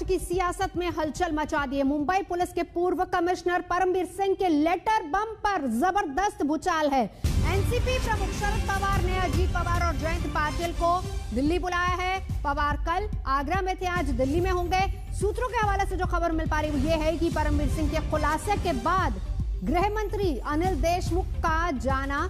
राज्य की सियासत में हलचल मचा दी है। मुंबई पुलिस के पूर्व कमिश्नर परमवीर सिंह के लेटर बम पर जबरदस्त भूचाल है। एनसीपी प्रमुख शरद पवार ने अजीत पवार और जयंत पाटिल को दिल्ली बुलाया है। पवार कल आगरा में थे, आज दिल्ली में होंगे। सूत्रों के हवाले से जो खबर मिल पा रही है कि परमवीर सिंह के खुलासे के बाद गृह मंत्री अनिल देशमुख का जाना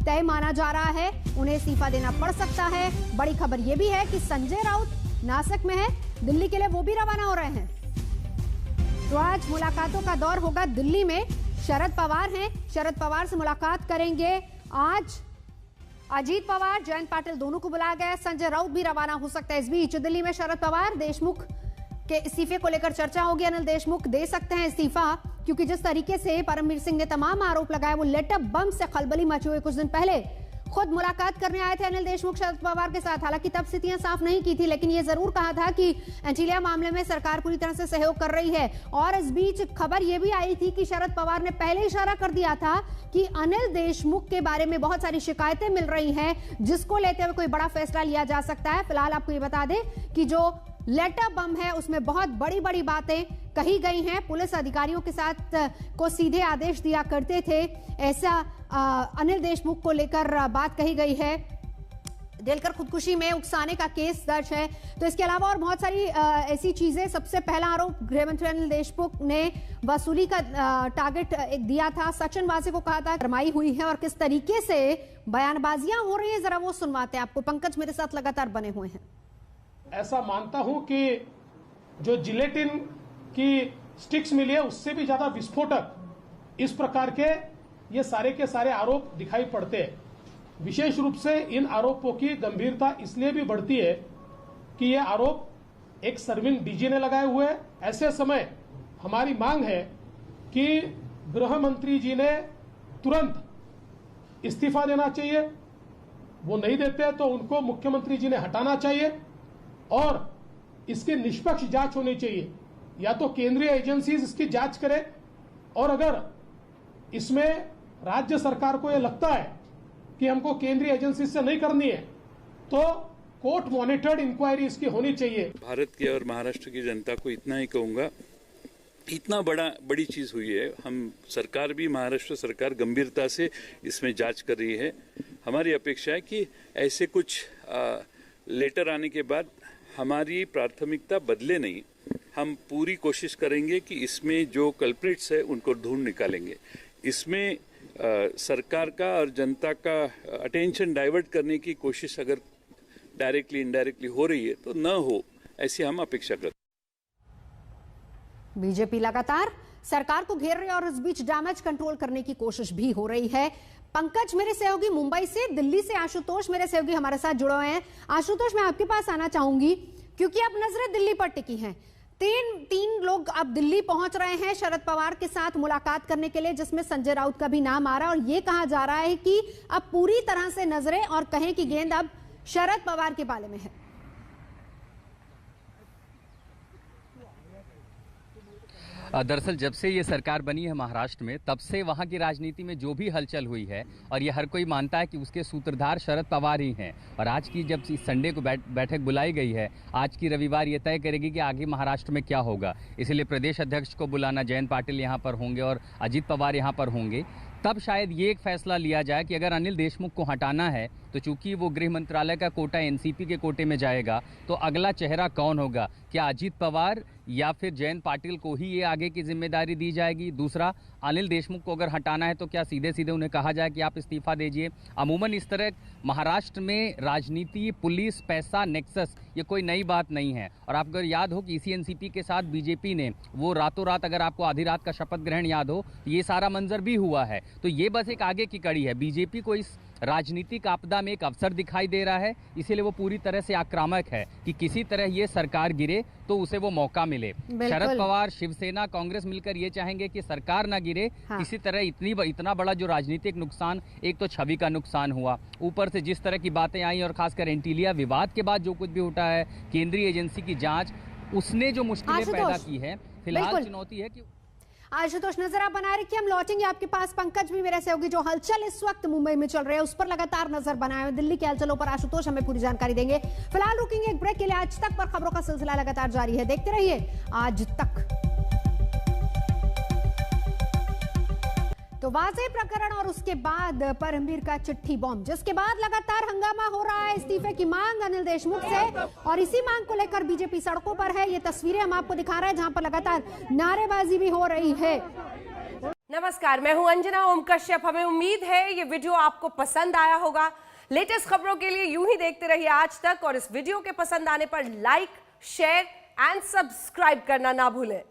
तय माना जा रहा है। उन्हें इस्तीफा देना पड़ सकता है। बड़ी खबर यह भी है कि संजय राउत नासिक में है, दिल्ली के लिए वो भी रवाना हो रहे हैं। तो आज मुलाकातों का दौर होगा दिल्ली में। शरद पवार हैं, शरद पवार से मुलाकात करेंगे। आज अजीत पवार, जयंत पाटिल दोनों को बुलाया गया। संजय राउत भी रवाना हो सकता है। इस बीच दिल्ली में शरद पवार, देशमुख के इस्तीफे को लेकर चर्चा होगी। अनिल देशमुख दे सकते हैं इस्तीफा, क्योंकि जिस तरीके से परमवीर सिंह ने तमाम आरोप लगाए, वो लेटर बम से खलबली मची हुई। कुछ दिन पहले खुद मुलाकात करने आए थे अनिल देशमुख शरद पवार के साथ। हालांकि तब स्थितियां साफ नहीं की थी, लेकिन ये जरूर कहा था कि एंटीलिया मामले में सरकार पूरी तरह से सहयोग कर रही है। और इस बीच खबर यह भी आई थी कि शरद पवार ने पहले इशारा कर दिया था कि अनिल देशमुख के बारे में बहुत सारी शिकायतें मिल रही हैं, जिसको लेते हुए कोई बड़ा फैसला लिया जा सकता है। फिलहाल आपको ये बता दें कि जो लेटर बम है उसमें बहुत बड़ी बड़ी बातें कही गई हैं। पुलिस अधिकारियों के साथ को सीधे आदेश दिया करते थे, ऐसा अनिल देशमुख को लेकर बात कही गई है। जलकर खुदकुशी में उकसाने का केस दर्ज है। तो इसके अलावा और बहुत सारी ऐसी चीजें। सबसे पहला आरोप गृह मंत्री अनिल देशमुख ने वसूली का टारगेट दिया था। सचिन वाजे को कहा था फरमाई हुई है, और किस तरीके से बयानबाजियां हो रही है जरा वो सुनवाते हैं आपको। पंकज मेरे साथ लगातार बने हुए हैं। ऐसा मानता हूं कि जो जिलेटिन की स्टिक्स मिली है उससे भी ज्यादा विस्फोटक इस प्रकार के ये सारे के सारे आरोप दिखाई पड़ते हैं। विशेष रूप से इन आरोपों की गंभीरता इसलिए भी बढ़ती है कि ये आरोप एक सर्विंग डीजी ने लगाए हुए हैं। ऐसे समय हमारी मांग है कि गृह मंत्री जी ने तुरंत इस्तीफा देना चाहिए। वो नहीं देते तो उनको मुख्यमंत्री जी ने हटाना चाहिए, और इसकी निष्पक्ष जांच होनी चाहिए। या तो केंद्रीय एजेंसीज इसकी जांच करें, और अगर इसमें राज्य सरकार को यह लगता है कि हमको केंद्रीय एजेंसी से नहीं करनी है, तो कोर्ट मॉनिटर्ड इंक्वायरी इसकी होनी चाहिए। भारत के और महाराष्ट्र की जनता को इतना ही कहूंगा, इतना बड़ी चीज हुई है। हम सरकार भी, महाराष्ट्र सरकार गंभीरता से इसमें जांच कर रही है। हमारी अपेक्षा है कि ऐसे कुछ लेटर आने के बाद हमारी प्राथमिकता बदले नहीं। हम पूरी कोशिश करेंगे कि इसमें जो कल्प्रिट्स है उनको ढूंढ निकालेंगे। इसमें सरकार का और जनता का अटेंशन डाइवर्ट करने की कोशिश अगर डायरेक्टली इनडायरेक्टली हो रही है तो न हो, ऐसी हम अपेक्षा करते हैं। बीजेपी लगातार सरकार को घेर रही है और इस बीच डैमेज कंट्रोल करने की कोशिश भी हो रही है। पंकज मेरे सहयोगी मुंबई से, दिल्ली से आशुतोष मेरे सहयोगी हमारे साथ जुड़े हुए हैं। आशुतोष, मैं आपके पास आना चाहूंगी क्योंकि अब नजरें दिल्ली पर टिकी हैं। तीन लोग अब दिल्ली पहुंच रहे हैं शरद पवार के साथ मुलाकात करने के लिए, जिसमें संजय राउत का भी नाम आ रहा है। और यह कहा जा रहा है कि अब पूरी तरह से नजरें और कहें कि गेंद अब शरद पवार के पाले में है। दरअसल जब से ये सरकार बनी है महाराष्ट्र में, तब से वहाँ की राजनीति में जो भी हलचल हुई है, और ये हर कोई मानता है कि उसके सूत्रधार शरद पवार ही हैं। और आज की जब इस संडे को बैठक बुलाई गई है, आज की रविवार ये तय करेगी कि आगे महाराष्ट्र में क्या होगा। इसलिए प्रदेश अध्यक्ष को बुलाना, जयंत पाटिल यहाँ पर होंगे और अजीत पवार यहाँ पर होंगे। तब शायद ये एक फैसला लिया जाए कि अगर अनिल देशमुख को हटाना है तो चूंकि वो गृह मंत्रालय का कोटा एनसीपी के कोटे में जाएगा, तो अगला चेहरा कौन होगा? क्या अजीत पवार या फिर जयंत पाटिल को ही ये आगे की जिम्मेदारी दी जाएगी? दूसरा, अनिल देशमुख को अगर हटाना है तो क्या सीधे सीधे उन्हें कहा जाए कि आप इस्तीफा दीजिए? अमूमन इस तरह महाराष्ट्र में राजनीति, पुलिस, पैसा, नेक्सस, ये कोई नई बात नहीं है। और आपको अगर याद हो कि इसी एनसीपी के साथ बीजेपी ने वो रातों रात, अगर आपको आधी रात का शपथ ग्रहण याद हो, ये सारा मंजर भी हुआ है। तो ये बस एक आगे की कड़ी है। बीजेपी को इस राजनीतिक आपदा में एक अवसर दिखाई दे रहा है, इसीलिए वो पूरी तरह से आक्रामक है कि किसी तरह ये सरकार गिरे तो उसे वो मौका मिले। शरद पवार, शिवसेना, कांग्रेस मिलकर ये चाहेंगे कि सरकार ना गिरे। हाँ। किसी तरह इतना बड़ा जो राजनीतिक नुकसान, एक तो छवि का नुकसान हुआ, ऊपर से जिस तरह की बातें आई, और खासकर एंटीलिया विवाद के बाद जो कुछ भी उठा है, केंद्रीय एजेंसी की जांच, उसने जो मुश्किलें पैदा की है, फिलहाल चुनौती है कि आशुतोष नजर आप बनाए रखिए, हम लौटेंगे आपके पास। पंकज भी मेरे सहयोगी जो हलचल इस वक्त मुंबई में चल रहे हैं उस पर लगातार नजर बनाए हुए, दिल्ली के हलचलों पर आशुतोष हमें पूरी जानकारी देंगे। फिलहाल रुकेंगे एक ब्रेक के लिए। आज तक पर खबरों का सिलसिला लगातार जारी है, देखते रहिए आज तक। तो वाजे प्रकरण और उसके बाद परमबीर का चिट्ठी बॉम्ब, जिसके बाद लगातार हंगामा हो रहा है इस्तीफे की मांग अनिल देशमुख से, और इसी मांग को लेकर बीजेपी सड़कों पर है। ये तस्वीरें हम आपको दिखा रहे हैं जहां पर लगातार नारेबाजी भी हो रही है। नमस्कार, मैं हूं अंजना ओम कश्यप। हमें उम्मीद है ये वीडियो आपको पसंद आया होगा। लेटेस्ट खबरों के लिए यूं ही देखते रहिए आज तक, और इस वीडियो के पसंद आने पर लाइक, शेयर एंड सब्सक्राइब करना ना भूलें।